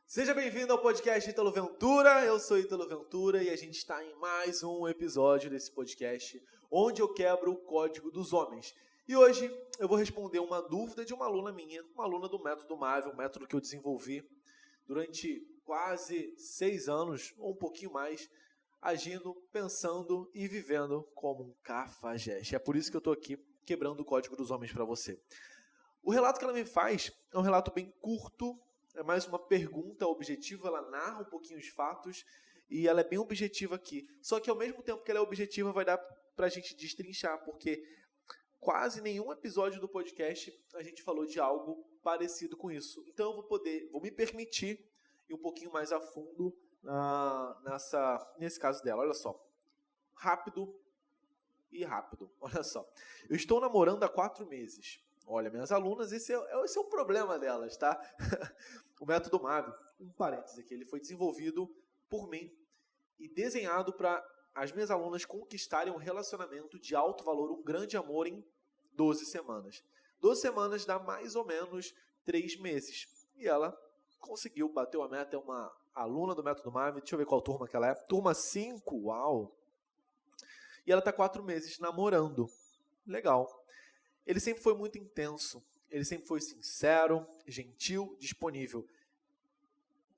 Seja bem-vindo ao podcast Ítalo Ventura, eu sou Ítalo Ventura e a gente está em mais um episódio desse podcast onde eu quebro o código dos homens. E hoje eu vou responder uma dúvida de uma aluna minha, uma aluna do método MAV, um método que eu desenvolvi durante quase 6 anos, ou um pouquinho mais, agindo, pensando e vivendo como um cafajeste. É por isso que eu estou aqui quebrando o código dos homens para você. O relato que ela me faz é um relato bem curto, é mais uma pergunta objetiva, ela narra um pouquinho os fatos e ela é bem objetiva aqui. Só que ao mesmo tempo que ela é objetiva, vai dar pra gente destrinchar, porque quase nenhum episódio do podcast a gente falou de algo parecido com isso. Então eu vou me permitir ir um pouquinho mais a fundo nesse caso dela. Olha só, rápido, olha só. Eu estou namorando há 4 meses. Olha, minhas alunas, esse é o problema delas, tá? O método MAV, um parênteses aqui, ele foi desenvolvido por mim e desenhado para as minhas alunas conquistarem um relacionamento de alto valor, um grande amor em 12 semanas. 12 semanas dá mais ou menos 3 meses. E ela conseguiu, bateu a meta, é uma aluna do método MAV, deixa eu ver qual turma que ela é. Turma 5, uau! E ela está 4 meses namorando. Legal. Ele sempre foi muito intenso, ele sempre foi sincero, gentil, disponível.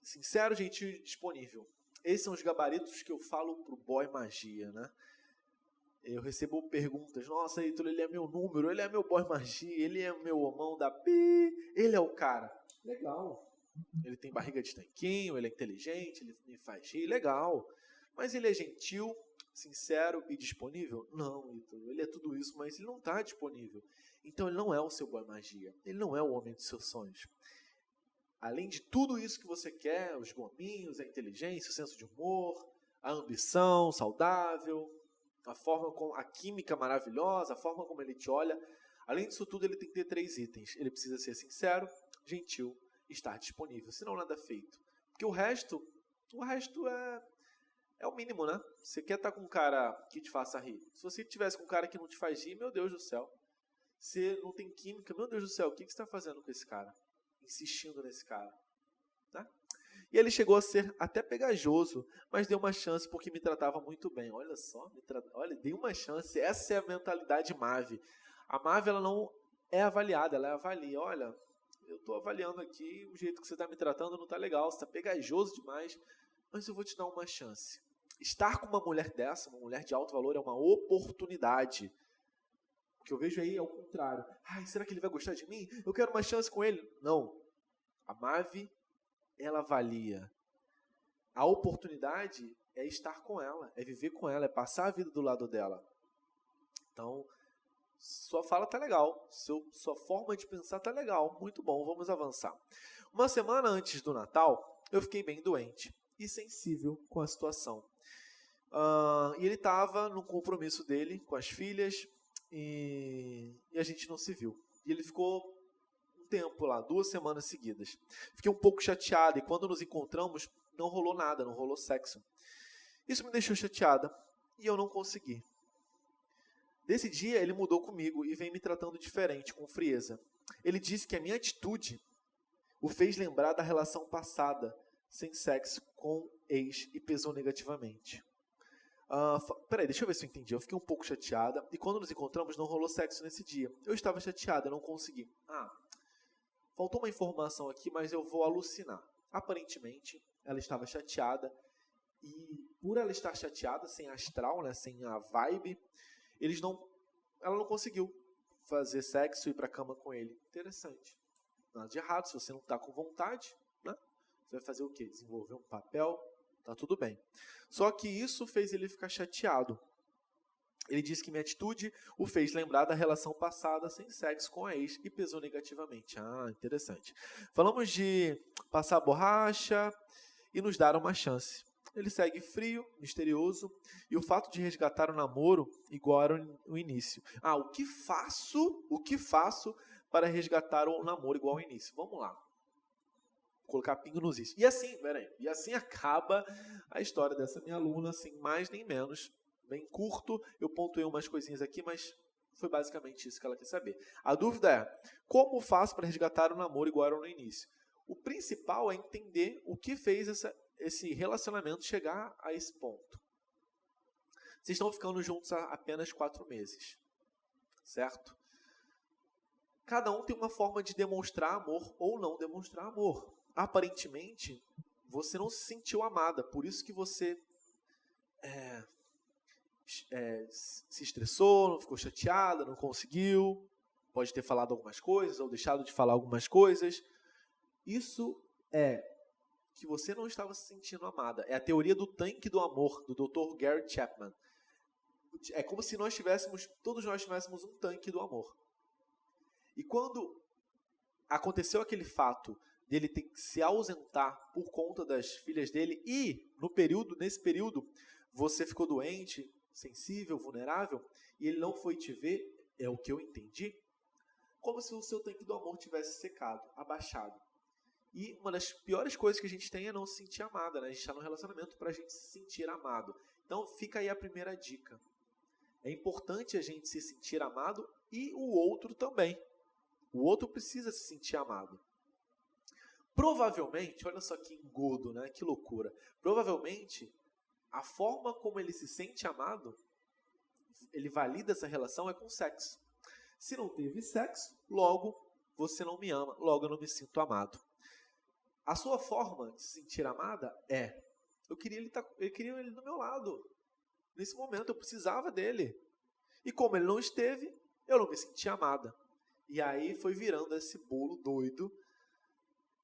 Sincero, gentil e disponível. Esses são os gabaritos que eu falo pro boy magia, né? Eu recebo perguntas, nossa, Heitor, ele é meu número, ele é meu boy magia, ele é meu homão da pi, ele é o cara. Legal. Ele tem barriga de tanquinho, ele é inteligente, ele me faz rir, legal. Mas ele é gentil, sincero e disponível? Não, Heitor, ele é tudo isso, mas ele não está disponível. Então ele não é o seu boy magia, ele não é o homem dos seus sonhos. Além de tudo isso que você quer, os gominhos, a inteligência, o senso de humor, a ambição saudável, a química maravilhosa, a forma como ele te olha, além disso tudo ele tem que ter 3 itens. Ele precisa ser sincero, gentil e estar disponível, senão nada feito. Porque o resto é o mínimo, né? Você quer estar com um cara que te faça rir. Se você tivesse com um cara que não te faz rir, meu Deus do céu. Você não tem química, meu Deus do céu, o que você está fazendo com esse cara? Insistindo nesse cara. Tá? E ele chegou a ser até pegajoso, mas deu uma chance porque me tratava muito bem. Olha só, dei uma chance. Essa é a mentalidade MAV. A MAV ela não é avaliada, ela avalia. Olha, eu estou avaliando aqui, o jeito que você está me tratando não está legal, você está pegajoso demais, mas eu vou te dar uma chance. Estar com uma mulher dessa, uma mulher de alto valor, é uma oportunidade. O que eu vejo aí é o contrário. Ai, será que ele vai gostar de mim? Eu quero uma chance com ele. Não. A MAV, ela avalia. A oportunidade é estar com ela, é viver com ela, é passar a vida do lado dela. Então, sua fala tá legal, sua forma de pensar tá legal, muito bom, vamos avançar. Uma semana antes do Natal, eu fiquei bem doente e sensível com a situação. E ele estava no compromisso dele com as filhas e a gente não se viu. E ele ficou um tempo lá, 2 semanas seguidas. Fiquei um pouco chateado e quando nos encontramos não rolou nada, não rolou sexo. Isso me deixou chateada e eu não consegui. Desse dia ele mudou comigo e vem me tratando diferente, com frieza. Ele disse que a minha atitude o fez lembrar da relação passada, sem sexo, com ex e pesou negativamente. Peraí, deixa eu ver se eu entendi. Eu fiquei um pouco chateada e quando nos encontramos não rolou sexo nesse dia. Eu estava chateada, não consegui. Faltou uma informação aqui, mas eu vou alucinar. Aparentemente, ela estava chateada e por ela estar chateada, sem astral, né, sem a vibe, ela não conseguiu fazer sexo e ir para a cama com ele. Interessante. Nada de errado, se você não está com vontade, né? Você vai fazer o quê? Desenvolver um papel? Tá tudo bem. Só que isso fez ele ficar chateado. Ele disse que minha atitude o fez lembrar da relação passada sem sexo com a ex e pesou negativamente. Interessante. Falamos de passar borracha e nos dar uma chance. Ele segue frio, misterioso, e o fato de resgatar o namoro igual era o início. O que faço para resgatar o namoro igual ao início? Vamos lá. Colocar pingo nos is. E assim acaba a história dessa minha aluna, sem mais nem menos. Bem curto, eu pontuei umas coisinhas aqui, mas foi basicamente isso que ela quer saber. A dúvida é, como faço para resgatar o namoro igual era no início? O principal é entender o que fez esse relacionamento chegar a esse ponto. Vocês estão ficando juntos há apenas 4 meses, certo? Cada um tem uma forma de demonstrar amor ou não demonstrar amor. Aparentemente, você não se sentiu amada, por isso que você se estressou, não ficou chateada, não conseguiu, pode ter falado algumas coisas ou deixado de falar algumas coisas. Isso é que você não estava se sentindo amada. É a teoria do tanque do amor, do Dr. Gary Chapman. É como se todos nós tivéssemos um tanque do amor. E quando aconteceu aquele fato dele ter que se ausentar por conta das filhas dele e nesse período você ficou doente, sensível, vulnerável, e ele não foi te ver, é o que eu entendi, como se o seu tanque do amor tivesse secado, abaixado. E uma das piores coisas que a gente tem é não se sentir amada, né? A gente está num relacionamento para a gente se sentir amado. Então fica aí a primeira dica. É importante a gente se sentir amado e o outro também. O outro precisa se sentir amado. Provavelmente, olha só que engodo, né? Que loucura. Provavelmente, a forma como ele se sente amado, ele valida essa relação é com sexo. Se não teve sexo, logo você não me ama, logo eu não me sinto amado. A sua forma de se sentir amada é: eu queria ele do meu lado. Nesse momento eu precisava dele. E como ele não esteve, eu não me senti amada. E aí foi virando esse bolo doido.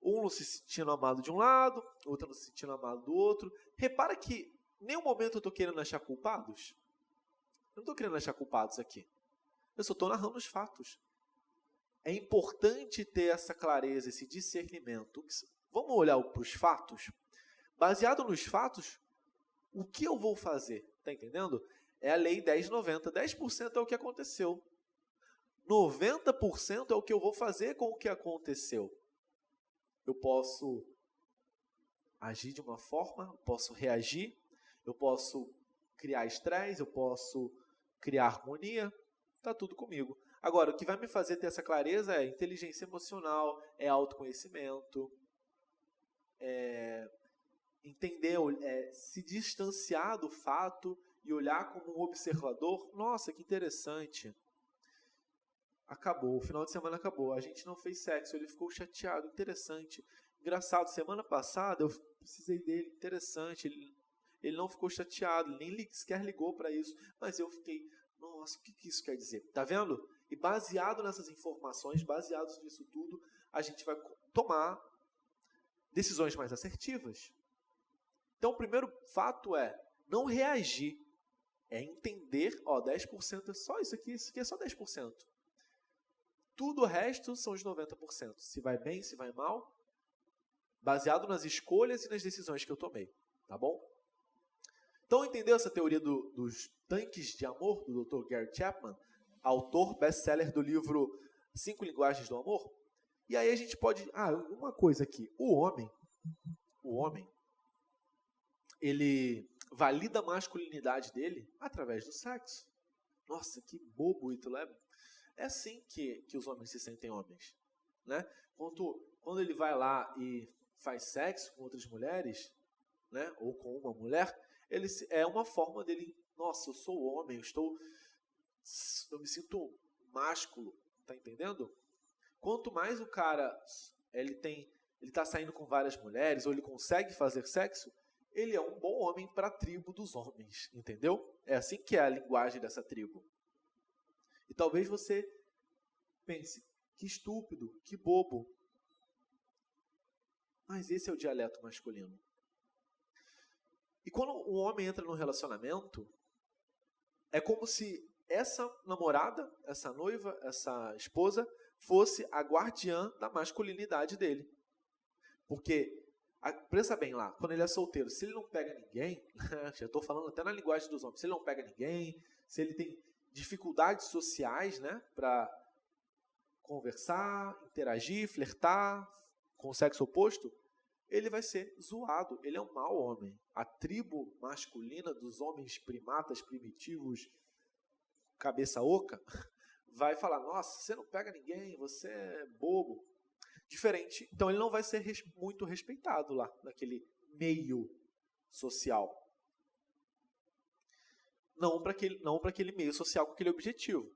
Um não se sentindo amado de um lado, outro não se sentindo amado do outro. Repara que em nenhum momento eu estou querendo achar culpados. Eu não estou querendo achar culpados aqui. Eu só estou narrando os fatos. É importante ter essa clareza, esse discernimento. Vamos olhar para os fatos? Baseado nos fatos, o que eu vou fazer? Está entendendo? É a lei 10/90. 10% é o que aconteceu. 90% é o que eu vou fazer com o que aconteceu. Eu posso agir de uma forma, eu posso reagir, eu posso criar estresse, eu posso criar harmonia, está tudo comigo. Agora, o que vai me fazer ter essa clareza é inteligência emocional, é autoconhecimento, entender, se distanciar do fato e olhar como um observador. Nossa, que interessante. Acabou, o final de semana acabou, a gente não fez sexo, ele ficou chateado, interessante. Engraçado, semana passada eu precisei dele, interessante, ele não ficou chateado, ele nem sequer ligou para isso, mas eu fiquei, nossa, o que isso quer dizer? Tá vendo? E baseado nessas informações, baseados nisso tudo, a gente vai tomar decisões mais assertivas. Então o primeiro fato é não reagir, é entender, 10% é só isso aqui é só 10%. Tudo o resto são os 90%. Se vai bem, se vai mal, baseado nas escolhas e nas decisões que eu tomei. Tá bom? Então, entendeu essa teoria dos tanques de amor, do Dr. Gary Chapman, autor best-seller do livro 5 Linguagens do Amor? E aí a gente pode... uma coisa aqui. O homem, ele valida a masculinidade dele através do sexo. Nossa, que bobo, Ítalo. É assim que os homens se sentem homens, né? Quando ele vai lá e faz sexo com outras mulheres, né? Ou com uma mulher, é uma forma dele, nossa, eu sou homem, eu me sinto másculo, tá entendendo? Quanto mais o cara ele tá saindo com várias mulheres ou ele consegue fazer sexo, ele é um bom homem para a tribo dos homens, entendeu? É assim que é a linguagem dessa tribo. E talvez você pense, que estúpido, que bobo. Mas esse é o dialeto masculino. E quando um homem entra num relacionamento, é como se essa namorada, essa noiva, essa esposa, fosse a guardiã da masculinidade dele. Porque, pensa bem lá, quando ele é solteiro, se ele não pega ninguém, já estou falando até na linguagem dos homens, se ele não pega ninguém, se ele tem dificuldades sociais, né, para conversar, interagir, flertar com o sexo oposto, ele vai ser zoado, ele é um mau homem. A tribo masculina dos homens primatas primitivos, cabeça oca, vai falar, nossa, você não pega ninguém, você é bobo. Diferente, então ele não vai ser muito respeitado lá, naquele meio social. Não para aquele meio social com aquele objetivo.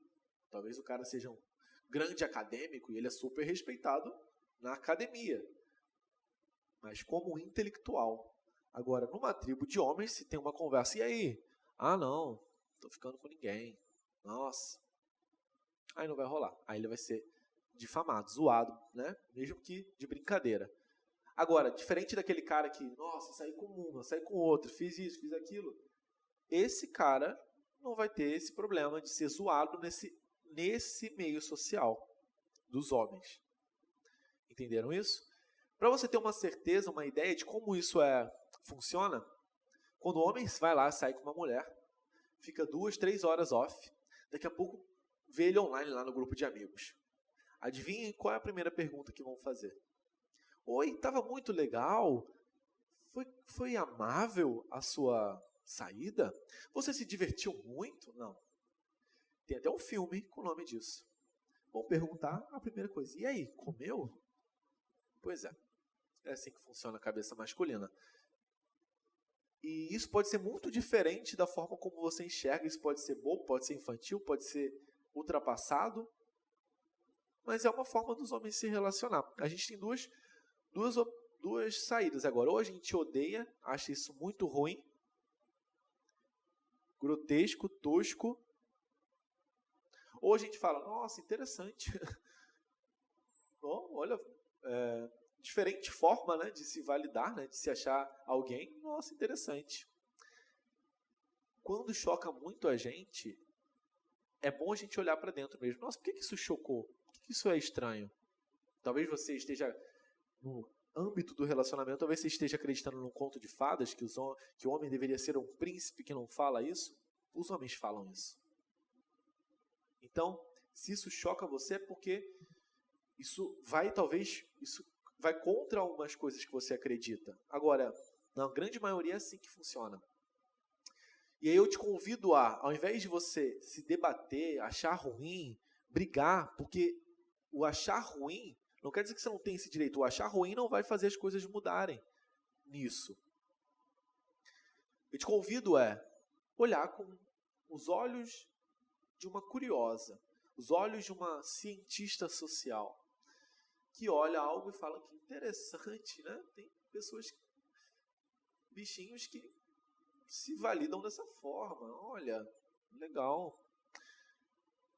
Talvez o cara seja um grande acadêmico e ele é super respeitado na academia, mas como um intelectual. Agora, numa tribo de homens, se tem uma conversa, e aí? Ah, não, tô ficando com ninguém. Nossa. Aí não vai rolar. Aí ele vai ser difamado, zoado, né? Mesmo que de brincadeira. Agora, diferente daquele cara que, nossa, saí com uma, saí com outra, fiz isso, fiz aquilo. Esse cara não vai ter esse problema de ser zoado nesse meio social dos homens. Entenderam isso? Para você ter uma certeza, uma ideia de como isso funciona, quando o homem vai lá, sai com uma mulher, fica 2, 3 horas off, daqui a pouco vê ele online lá no grupo de amigos. Adivinhem qual é a primeira pergunta que vão fazer? Oi, estava muito legal? Foi amável a sua saída? Você se divertiu muito? Não. Tem até um filme com o nome disso. Vão perguntar a primeira coisa. E aí, comeu? Pois é. É assim que funciona a cabeça masculina. E isso pode ser muito diferente da forma como você enxerga. Isso pode ser bobo, pode ser infantil, pode ser ultrapassado. Mas é uma forma dos homens se relacionar. A gente tem duas saídas agora. Ou a gente odeia, acha isso muito ruim, grotesco, tosco. Ou a gente fala, nossa, interessante. Bom, olha, diferente forma, né, de se validar, né, de se achar alguém. Nossa, interessante. Quando choca muito a gente, é bom a gente olhar para dentro mesmo. Nossa, por que isso chocou? Por que isso é estranho? Talvez você esteja no âmbito do relacionamento, talvez você esteja acreditando num conto de fadas, que o homem deveria ser um príncipe que não fala isso. Os homens falam isso. Então, se isso choca você, é porque isso vai contra algumas coisas que você acredita. Agora, na grande maioria é assim que funciona. E aí eu te convido ao invés de você se debater, achar ruim, brigar, porque o achar ruim não quer dizer que você não tem esse direito. O achar ruim não vai fazer as coisas mudarem nisso. Eu te convido olhar com os olhos de uma curiosa, os olhos de uma cientista social, que olha algo e fala que interessante, né? Tem bichinhos que se validam dessa forma. Olha, legal.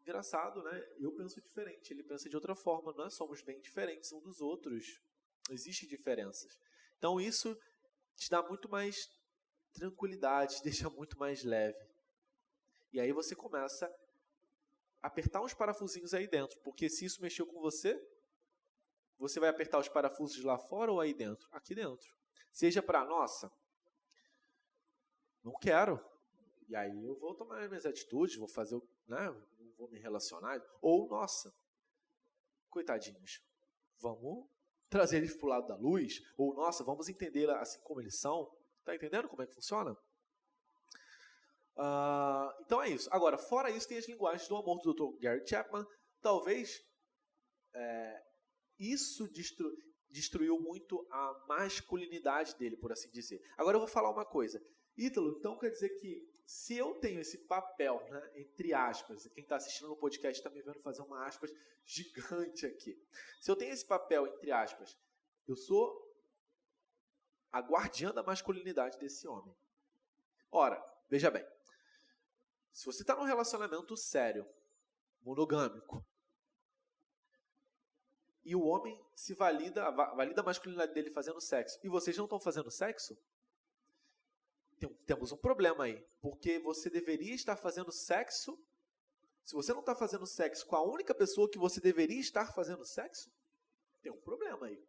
Engraçado, né? Eu penso diferente, ele pensa de outra forma. Nós somos bem diferentes uns dos outros. Existem diferenças. Então isso te dá muito mais tranquilidade, te deixa muito mais leve. E aí você começa a apertar uns parafusinhos aí dentro. Porque se isso mexeu com você, você vai apertar os parafusos lá fora ou aí dentro? Aqui dentro. Seja para, nossa, não quero. E aí eu vou tomar minhas atitudes, vou fazer, né, vou me relacionar. Ou, nossa, coitadinhos, vamos trazer eles para o lado da luz. Ou, nossa, vamos entender assim como eles são. Está entendendo como é que funciona? Então é isso. Agora, fora isso, tem as linguagens do amor do Dr. Gary Chapman. Talvez isso destruiu muito a masculinidade dele, por assim dizer. Agora eu vou falar uma coisa. Ítalo, então quer dizer que se eu tenho esse papel, né, entre aspas, quem está assistindo no podcast está me vendo fazer uma aspas gigante aqui. Se eu tenho esse papel, entre aspas, eu sou a guardiã da masculinidade desse homem. Ora, veja bem, se você está num relacionamento sério, monogâmico, e o homem se valida a masculinidade dele fazendo sexo, e vocês não estão fazendo sexo, temos um problema aí. Porque você deveria estar fazendo sexo. Se você não está fazendo sexo com a única pessoa que você deveria estar fazendo sexo, tem um problema aí.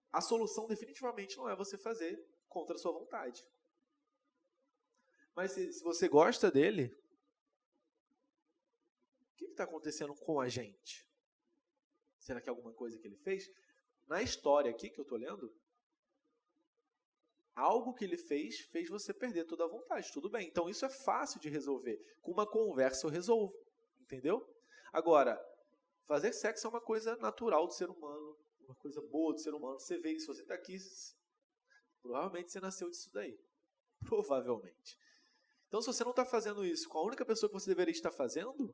A solução definitivamente não é você fazer contra a sua vontade. Mas se você gosta dele, o que está acontecendo com a gente? Será que é alguma coisa que ele fez? Na história aqui que eu estou lendo, algo que ele fez você perder toda a vontade. Tudo bem. Então isso é fácil de resolver. Com uma conversa eu resolvo. Entendeu? Agora, fazer sexo é uma coisa natural do ser humano. uma coisa boa do ser humano. Você vê isso, você está aqui, provavelmente você nasceu disso daí. Provavelmente. Então, se você não está fazendo isso com a única pessoa que você deveria estar fazendo,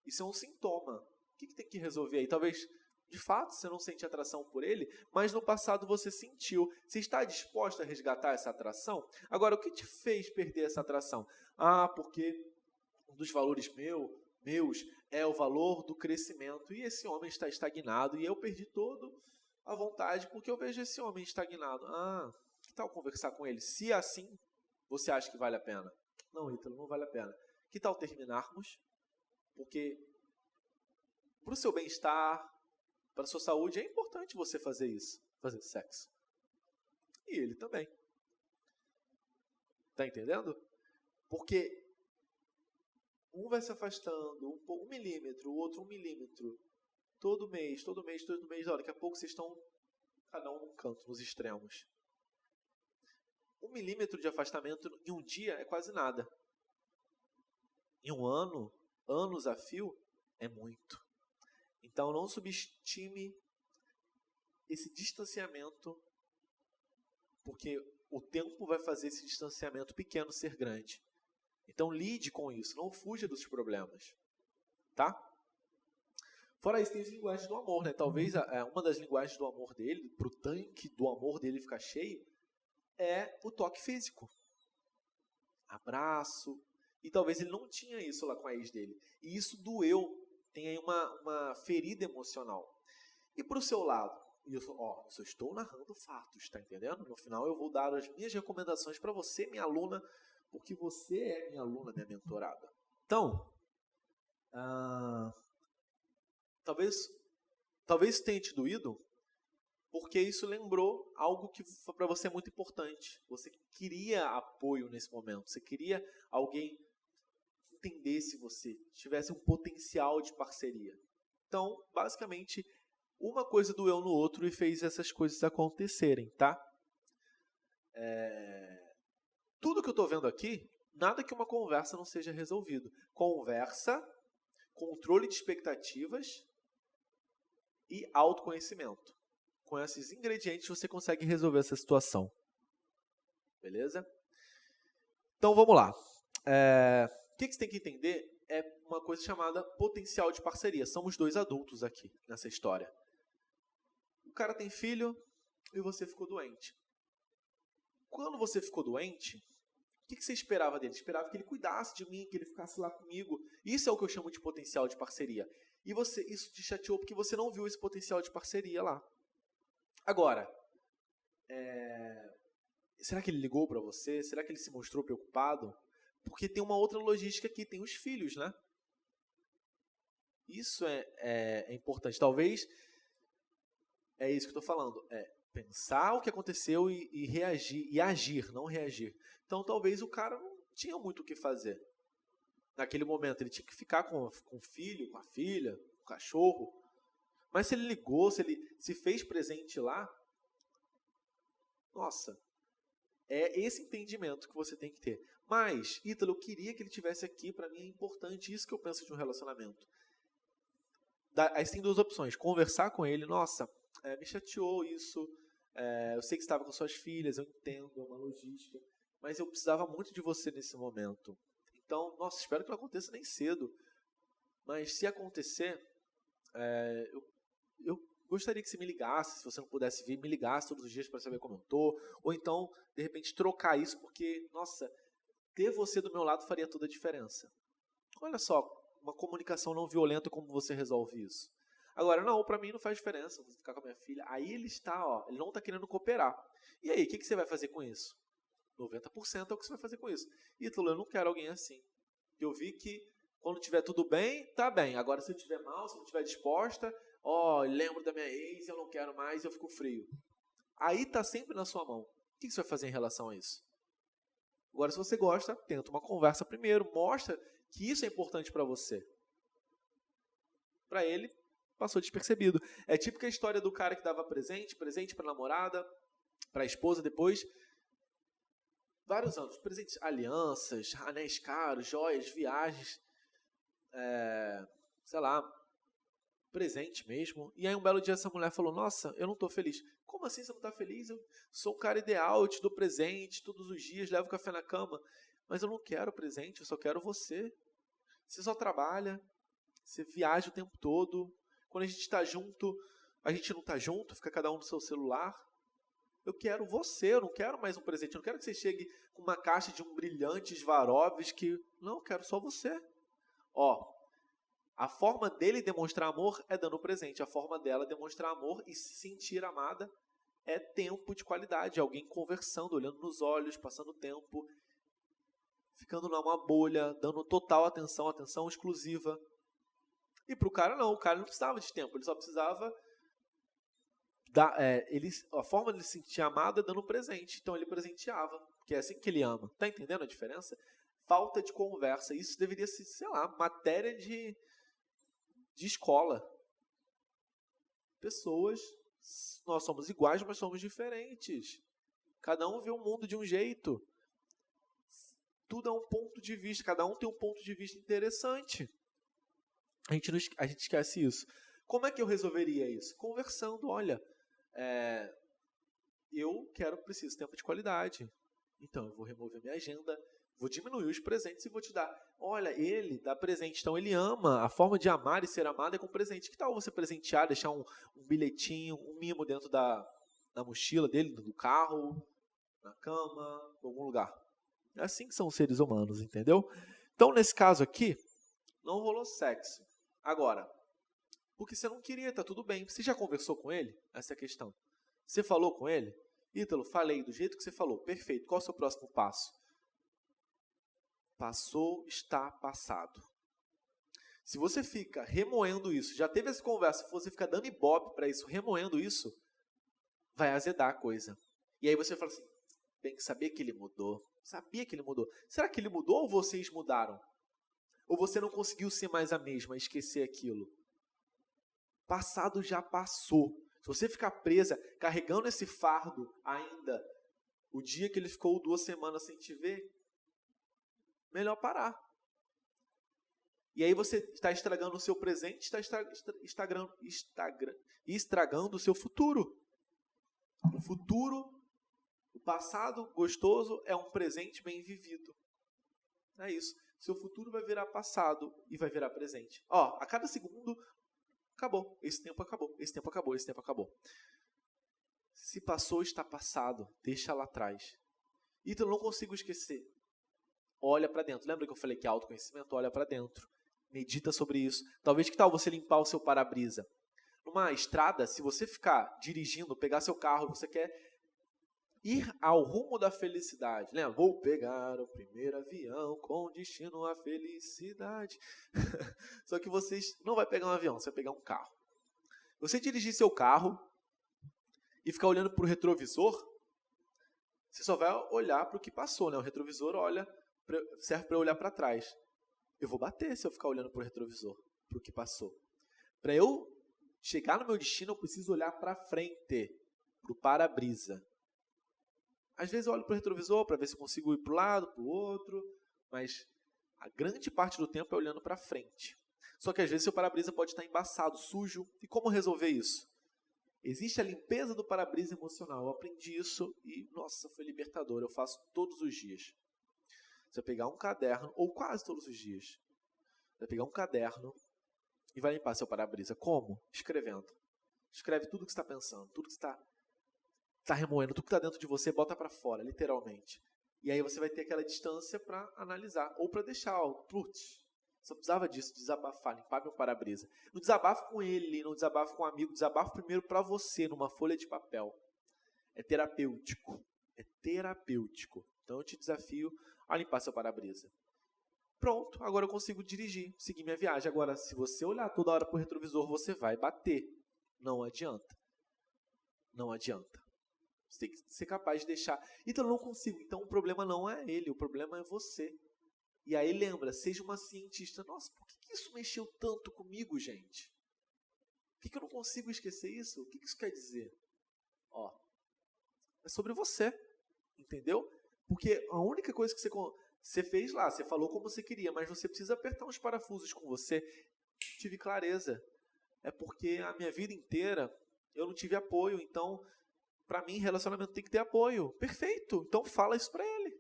isso é um sintoma. O que tem que resolver aí? Talvez, de fato, você não sente atração por ele, mas no passado você sentiu. Você está disposto a resgatar essa atração? Agora, o que te fez perder essa atração? Porque um dos valores meus é o valor do crescimento. E esse homem está estagnado e eu perdi toda a vontade porque eu vejo esse homem estagnado. Que tal conversar com ele? Se assim você acha que vale a pena? Não, Ítalo, não vale a pena. Que tal terminarmos? Porque para o seu bem-estar, para a sua saúde, é importante você fazer isso, fazer sexo. E ele também. Tá entendendo? Porque um vai se afastando, um milímetro, o outro 1 milímetro, todo mês. Olha, daqui a pouco vocês estão cada um num canto, nos extremos. 1 milímetro de afastamento em um dia é quase nada. Em um ano, anos a fio, é muito. Então, não subestime esse distanciamento, porque o tempo vai fazer esse distanciamento pequeno ser grande. Então, lide com isso, não fuja dos problemas. Tá? Fora isso, tem as linguagens do amor, né? Talvez uma das linguagens do amor dele, para o tanque do amor dele ficar cheio, é o toque físico. Abraço. E talvez ele não tinha isso lá com a ex dele. E isso doeu. Tem aí uma ferida emocional. E para o seu lado? Eu só estou narrando fatos, tá entendendo? No final eu vou dar as minhas recomendações para você, minha aluna, porque você é minha aluna, minha mentorada. Então, talvez tenha te doído, porque isso lembrou algo que para você é muito importante. Você queria apoio nesse momento. Você queria alguém que entendesse você, tivesse um potencial de parceria. Então, basicamente, uma coisa doeu no outro e fez essas coisas acontecerem, tá? Tudo que eu estou vendo aqui, nada que uma conversa não seja resolvido. Conversa, controle de expectativas e autoconhecimento. Com esses ingredientes você consegue resolver essa situação. Beleza? Então vamos lá. O que você tem que entender é uma coisa chamada potencial de parceria. Somos 2 adultos aqui nessa história. O cara tem filho e você ficou doente. Quando você ficou doente, o que você esperava dele? Esperava que ele cuidasse de mim, que ele ficasse lá comigo. Isso é o que eu chamo de potencial de parceria. E isso te chateou porque você não viu esse potencial de parceria lá. Agora, será que ele ligou para você? Será que ele se mostrou preocupado? Porque tem uma outra logística aqui, tem os filhos, né? Isso é importante. Talvez é isso que eu estou falando. Pensar o que aconteceu e reagir, e agir, não reagir. Então, talvez o cara não tinha muito o que fazer. Naquele momento, ele tinha que ficar com o filho, com a filha, com o cachorro. Mas se ele ligou, se ele se fez presente lá, nossa, é esse entendimento que você tem que ter. Mas, Ítalo, eu queria que ele estivesse aqui, para mim é importante, isso que eu penso de um relacionamento. Aí tem 2 opções, conversar com ele, nossa, me chateou isso, eu sei que você estava com suas filhas, eu entendo, é uma logística, mas eu precisava muito de você nesse momento. Então, nossa, espero que não aconteça nem cedo, mas se acontecer, eu gostaria que você me ligasse, se você não pudesse vir, me ligasse todos os dias para saber como eu estou, ou então, de repente, trocar isso, porque, nossa, ter você do meu lado faria toda a diferença. Olha só, uma comunicação não violenta, como você resolve isso. Agora, não, para mim não faz diferença, vou ficar com a minha filha. Aí ele não está querendo cooperar. E aí, o que você vai fazer com isso? 90% é o que você vai fazer com isso. Ítalo, eu não quero alguém assim. Eu vi que quando tiver tudo bem, tá bem. Agora, se eu estiver mal, se eu não estiver disposta, lembro da minha ex, eu não quero mais, eu fico frio. Aí está sempre na sua mão. O que você vai fazer em relação a isso? Agora, se você gosta, tenta uma conversa primeiro, mostra que isso é importante para você. Para ele, passou despercebido. É típica a história do cara que dava presente para a namorada, para a esposa depois. Vários anos, presentes, alianças, anéis caros, joias, viagens, sei lá, presente mesmo. E aí um belo dia essa mulher falou, nossa, eu não tô feliz. Como assim você não tá feliz? Eu sou um cara ideal, eu te dou presente todos os dias, levo café na cama. Mas eu não quero presente, eu só quero você. Você só trabalha, você viaja o tempo todo. Quando a gente está junto, a gente não está junto, fica cada um no seu celular. Eu quero você, eu não quero mais um presente. Eu não quero que você chegue com uma caixa de um brilhante Swarovski. Não, eu quero só você. Ó, a forma dele demonstrar amor é dando presente. A forma dela demonstrar amor e se sentir amada é tempo de qualidade. Alguém conversando, olhando nos olhos, passando tempo, ficando numa bolha, dando total atenção, atenção exclusiva. E pro cara não, o cara não precisava de tempo, ele só precisava a forma de ele se sentir amado é dando presente. Então ele presenteava, porque é assim que ele ama. Tá entendendo a diferença? Falta de conversa. Isso deveria ser, sei lá, matéria de escola. Pessoas, nós somos iguais, mas somos diferentes. Cada um vê o mundo de um jeito. Tudo é um ponto de vista, cada um tem um ponto de vista interessante. A gente esquece isso. Como é que eu resolveria isso? Conversando, olha, preciso de tempo de qualidade. Então, eu vou remover minha agenda, vou diminuir os presentes e vou te dar. Olha, ele dá presente, então ele ama. A forma de amar e ser amado é com presente. Que tal você presentear, deixar um bilhetinho, um mimo dentro da mochila dele, do carro, na cama, em algum lugar? É assim que são os seres humanos, entendeu? Então, nesse caso aqui, não rolou sexo. Agora, porque você não queria, tá tudo bem. Você já conversou com ele? Essa é a questão. Você falou com ele? Ítalo, falei do jeito que você falou. Perfeito. Qual é o seu próximo passo? Passou, está passado. Se você fica remoendo isso, já teve essa conversa, se você ficar dando ibope para isso, remoendo isso, vai azedar a coisa. E aí você fala assim, tem que saber que ele mudou. Sabia que ele mudou. Será que ele mudou ou vocês mudaram? Ou você não conseguiu ser mais a mesma, esquecer aquilo? Passado já passou. Se você ficar presa, carregando esse fardo ainda, o dia que ele ficou 2 semanas sem te ver, melhor parar. E aí você está estragando o seu presente, está estragando o seu futuro. O futuro, o passado gostoso é um presente bem vivido. É isso. Seu futuro vai virar passado e vai virar presente. Ó, a cada segundo, acabou. Esse tempo acabou. Esse tempo acabou. Esse tempo acabou. Se passou, está passado. Deixa lá atrás. Então, eu não consigo esquecer. Olha para dentro. Lembra que eu falei que autoconhecimento? Olha para dentro. Medita sobre isso. Talvez que tal você limpar o seu para-brisa? Numa estrada, se você ficar dirigindo, pegar seu carro, você quer ir ao rumo da felicidade. Lembra? Vou pegar o primeiro avião com destino à felicidade. Só que você não vai pegar um avião, você vai pegar um carro. Você dirigir seu carro e ficar olhando para o retrovisor, você só vai olhar para o que passou, né? O retrovisor serve para olhar para trás. Eu vou bater se eu ficar olhando para o retrovisor, para o que passou. Para eu chegar no meu destino, eu preciso olhar para frente, para o para-brisa. Às vezes eu olho para o retrovisor para ver se consigo ir para o lado, para o outro, mas a grande parte do tempo é olhando para frente. Só que às vezes seu para-brisa pode estar embaçado, sujo. E como resolver isso? Existe a limpeza do para-brisa emocional. Eu aprendi isso e, nossa, foi libertador. Eu faço todos os dias. Você vai pegar um caderno, ou quase todos os dias. Você vai pegar um caderno e vai limpar seu para-brisa. Como? Escrevendo. Escreve tudo o que você está pensando, tudo que você está remoendo, tudo que está dentro de você, bota para fora, literalmente. E aí você vai ter aquela distância para analisar, ou para deixar, putz, só precisava disso, desabafar, limpar meu para-brisa. Não desabafo com ele, não desabafo com um amigo, desabafo primeiro para você, numa folha de papel. É terapêutico. É terapêutico. Então eu te desafio a limpar seu para-brisa. Pronto, agora eu consigo dirigir, seguir minha viagem. Agora, se você olhar toda hora para o retrovisor, você vai bater. Não adianta. Não adianta. Você tem que ser capaz de deixar. Então, eu não consigo. Então, o problema não é ele, o problema é você. E aí, lembra, seja uma cientista. Nossa, por que isso mexeu tanto comigo, gente? Por que eu não consigo esquecer isso? O que isso quer dizer? Ó, é sobre você. Entendeu? Porque a única coisa que você fez lá, você falou como você queria, mas você precisa apertar uns parafusos com você. Tive clareza. é porque a minha vida inteira eu não tive apoio, então, para mim, relacionamento tem que ter apoio. Perfeito, então fala isso para ele.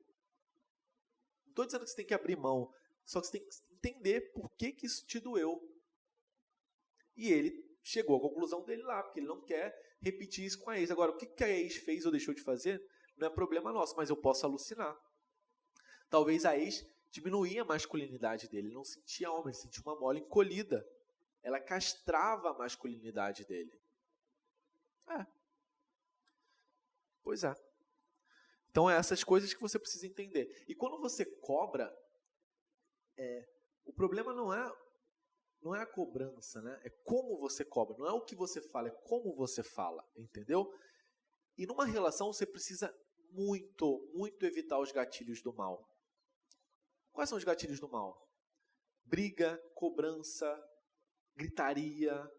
Não estou dizendo que você tem que abrir mão, só que você tem que entender por que isso te doeu. E ele chegou à conclusão dele lá, porque ele não quer repetir isso com a ex. Agora, o que a ex fez ou deixou de fazer não é problema nosso, mas eu posso alucinar. Talvez a ex diminuía a masculinidade dele, ele não sentia homem, ele sentia uma mola encolhida. Ela castrava a masculinidade dele. Pois é. Então, é essas coisas que você precisa entender. E quando você cobra, o problema não é a cobrança, né? É como você cobra. Não é o que você fala, é como você fala. Entendeu? E numa relação, você precisa muito, muito evitar os gatilhos do mal. Quais são os gatilhos do mal? Briga, cobrança, gritaria,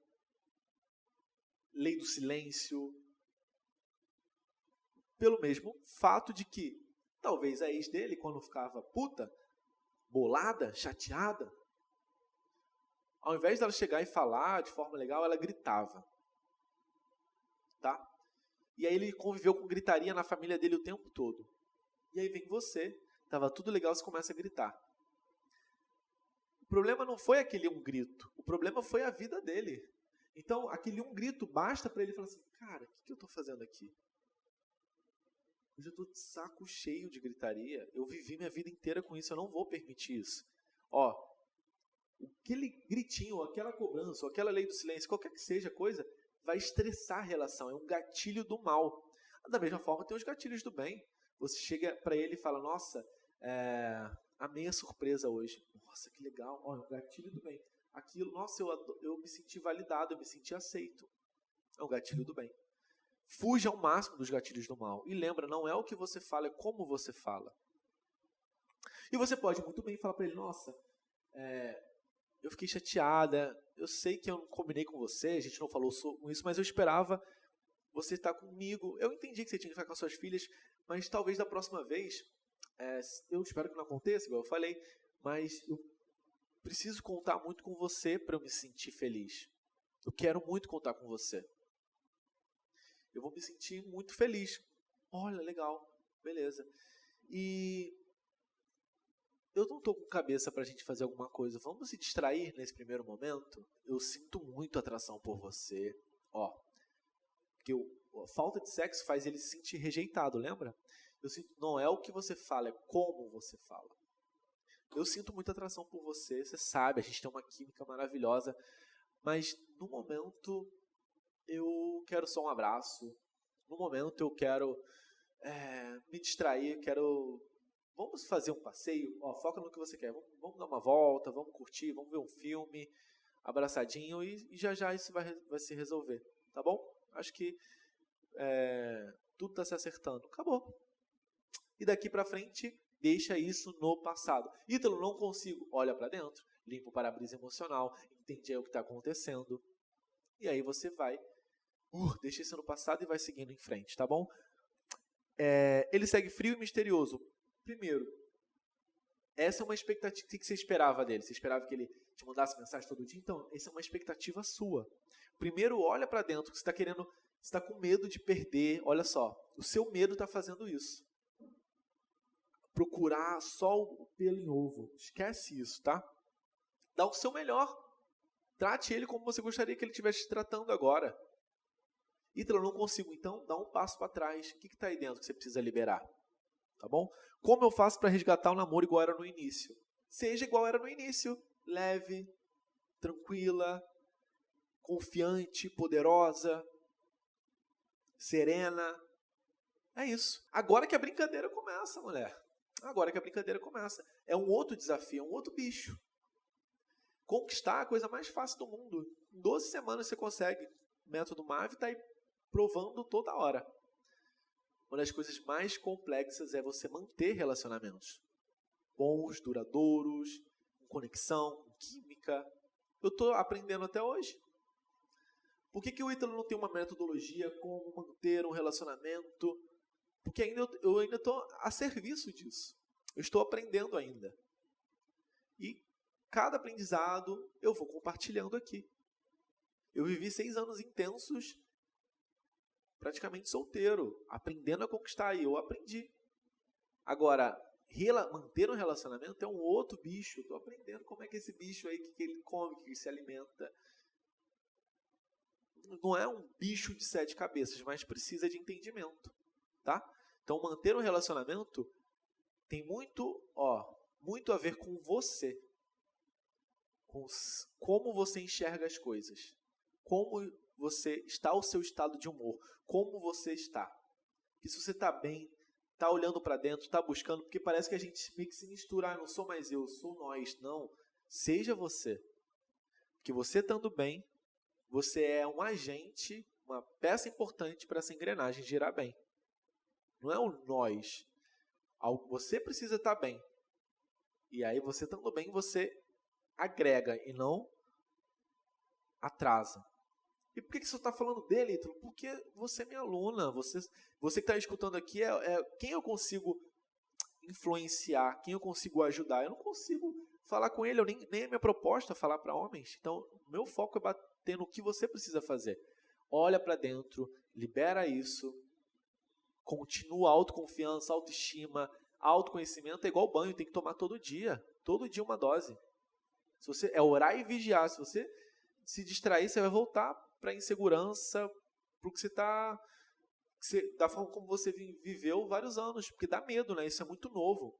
lei do silêncio. Pelo mesmo fato de que talvez a ex dele, quando ficava puta, bolada, chateada, ao invés dela chegar e falar de forma legal, ela gritava. Tá? E aí ele conviveu com gritaria na família dele o tempo todo. E aí vem você, estava tudo legal, você começa a gritar. O problema não foi aquele um grito, o problema foi a vida dele. Então, aquele um grito basta para ele falar assim, cara, o que eu estou fazendo aqui? Eu já estou de saco cheio de gritaria, eu vivi minha vida inteira com isso, eu não vou permitir isso. Ó, aquele gritinho, aquela cobrança, aquela lei do silêncio, qualquer que seja a coisa, vai estressar a relação, é um gatilho do mal. Da mesma forma, tem os gatilhos do bem. Você chega para ele e fala, nossa, amei a surpresa hoje. Nossa, que legal, ó, é um gatilho do bem. Aquilo, nossa, eu me senti validado, eu me senti aceito. É um gatilho do bem. Fuja ao máximo dos gatilhos do mal. E lembra, não é o que você fala, é como você fala. E você pode muito bem falar para ele, nossa, eu fiquei chateada, eu sei que eu não combinei com você, a gente não falou isso, mas eu esperava você estar comigo. Eu entendi que você tinha que ficar com as suas filhas, mas talvez da próxima vez, eu espero que não aconteça, igual eu falei, mas eu preciso contar muito com você para eu me sentir feliz. Eu quero muito contar com você. Eu vou me sentir muito feliz. Olha, legal, beleza. E eu não estou com cabeça para a gente fazer alguma coisa. Vamos se distrair nesse primeiro momento? Eu sinto muito atração por você. Ó, porque a falta de sexo faz ele se sentir rejeitado, lembra? Eu sinto, não é o que você fala, é como você fala. Eu sinto muita atração por você, você sabe, a gente tem uma química maravilhosa, mas no momento eu quero só um abraço. No momento eu quero me distrair, vamos fazer um passeio, ó, foca no que você quer, vamos dar uma volta, vamos curtir, vamos ver um filme, abraçadinho, e já isso vai se resolver, tá bom? Acho que tudo está se acertando, acabou. E daqui para frente, deixa isso no passado. Ítalo, não consigo, olha para dentro, limpa o para-brisa emocional, entende aí o que está acontecendo, e aí você vai, deixa isso no passado e vai seguindo em frente, tá bom? Ele segue frio e misterioso. Primeiro, essa é uma expectativa que você esperava dele. Você esperava que ele te mandasse mensagem todo dia? Então, essa é uma expectativa sua. Primeiro, olha para dentro, que você está querendo, você está com medo de perder. Olha só, o seu medo está fazendo isso. Procurar só o pelo em ovo. Esquece isso, tá? Dá o seu melhor. Trate ele como você gostaria que ele estivesse te tratando agora. Ítalo, eu não consigo. Então, dá um passo para trás. O que está aí dentro que você precisa liberar? Tá bom? Como eu faço para resgatar o namoro igual era no início? Seja igual era no início. Leve, tranquila, confiante, poderosa, serena. É isso. Agora que a brincadeira começa, mulher. Agora que a brincadeira começa. É um outro desafio, é um outro bicho. Conquistar é a coisa mais fácil do mundo. Em 12 semanas você consegue. O método MAV está aí provando toda hora. Uma das coisas mais complexas é você manter relacionamentos bons, duradouros, com conexão, com química. Eu estou aprendendo até hoje. Por que o Ítalo não tem uma metodologia como manter um relacionamento? Porque eu ainda estou a serviço disso. Eu estou aprendendo ainda. E cada aprendizado eu vou compartilhando aqui. Eu vivi 6 anos intensos, praticamente solteiro, aprendendo a conquistar, e eu aprendi. Agora, manter um relacionamento é um outro bicho. Eu estou aprendendo como é que esse bicho aí, que ele come, que ele se alimenta. Não é um bicho de 7 cabeças, mas precisa de entendimento, tá? Então, manter um relacionamento tem muito a ver com você, com como você enxerga as coisas, como você está, o seu estado de humor, como você está. E se você está bem, está olhando para dentro, está buscando, porque parece que a gente meio que se mistura, não sou mais eu, sou nós. Não, seja você. Porque você estando bem, você é um agente, uma peça importante para essa engrenagem girar bem. Não é o nós. Você precisa estar bem. E aí, você estando bem, você agrega e não atrasa. E por que você está falando dele, Ítalo? Porque você é minha aluna. Você que está escutando aqui é quem eu consigo influenciar, quem eu consigo ajudar. Eu não consigo falar com ele, nem a minha proposta é falar para homens. Então, meu foco é bater no que você precisa fazer. Olha para dentro, libera isso, continua autoconfiança, autoestima, autoconhecimento. É igual banho, tem que tomar todo dia uma dose. Se você orar e vigiar, se você se distrair, você vai voltar para a insegurança, para o que você está, da forma como você viveu vários anos, porque dá medo, né? Isso é muito novo.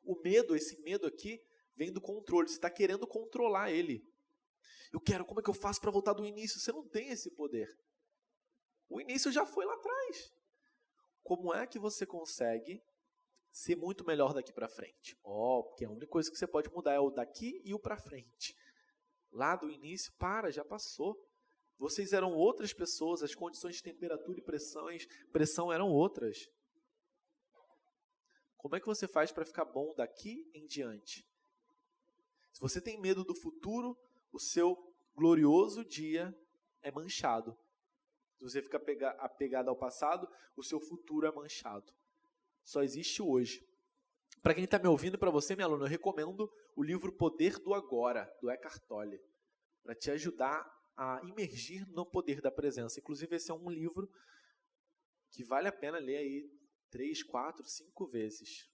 O medo, esse medo aqui, vem do controle. Você está querendo controlar ele. Como é que eu faço para voltar do início? Você não tem esse poder. O início já foi lá atrás. Como é que você consegue ser muito melhor daqui para frente? Porque a única coisa que você pode mudar é o daqui e o para frente. Lá do início, já passou. Vocês eram outras pessoas, as condições de temperatura e pressão eram outras. Como é que você faz para ficar bom daqui em diante? Se você tem medo do futuro, o seu glorioso dia é manchado. Se você fica apegado ao passado, o seu futuro é manchado. Só existe o hoje. Para quem está me ouvindo, para você, minha aluna, eu recomendo o livro Poder do Agora, do Eckhart Tolle, para te ajudar a imergir no poder da presença. Inclusive, esse é um livro que vale a pena ler aí 3, 4, 5 vezes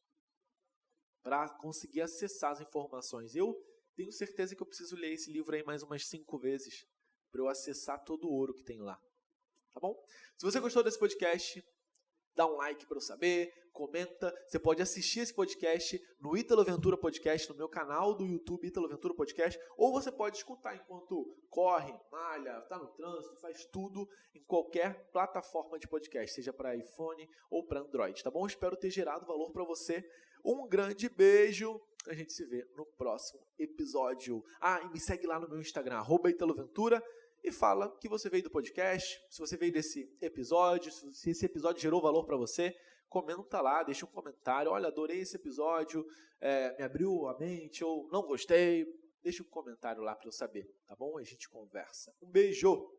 para conseguir acessar as informações. Eu tenho certeza que eu preciso ler esse livro aí mais umas 5 vezes para eu acessar todo o ouro que tem lá. Tá bom? Se você gostou desse podcast, dá um like para eu saber, comenta. Você pode assistir esse podcast no Ítalo Ventura Podcast, no meu canal do YouTube Ítalo Ventura Podcast, ou você pode escutar enquanto corre, malha, está no trânsito, faz tudo em qualquer plataforma de podcast, seja para iPhone ou para Android, tá bom? Espero ter gerado valor para você. Um grande beijo. A gente se vê no próximo episódio. E me segue lá no meu Instagram, @ItaloVentura. E fala que você veio do podcast, se você veio desse episódio, se esse episódio gerou valor para você, comenta lá, deixa um comentário. Olha, adorei esse episódio, me abriu a mente, ou não gostei. Deixa um comentário lá para eu saber, tá bom? A gente conversa. Um beijo!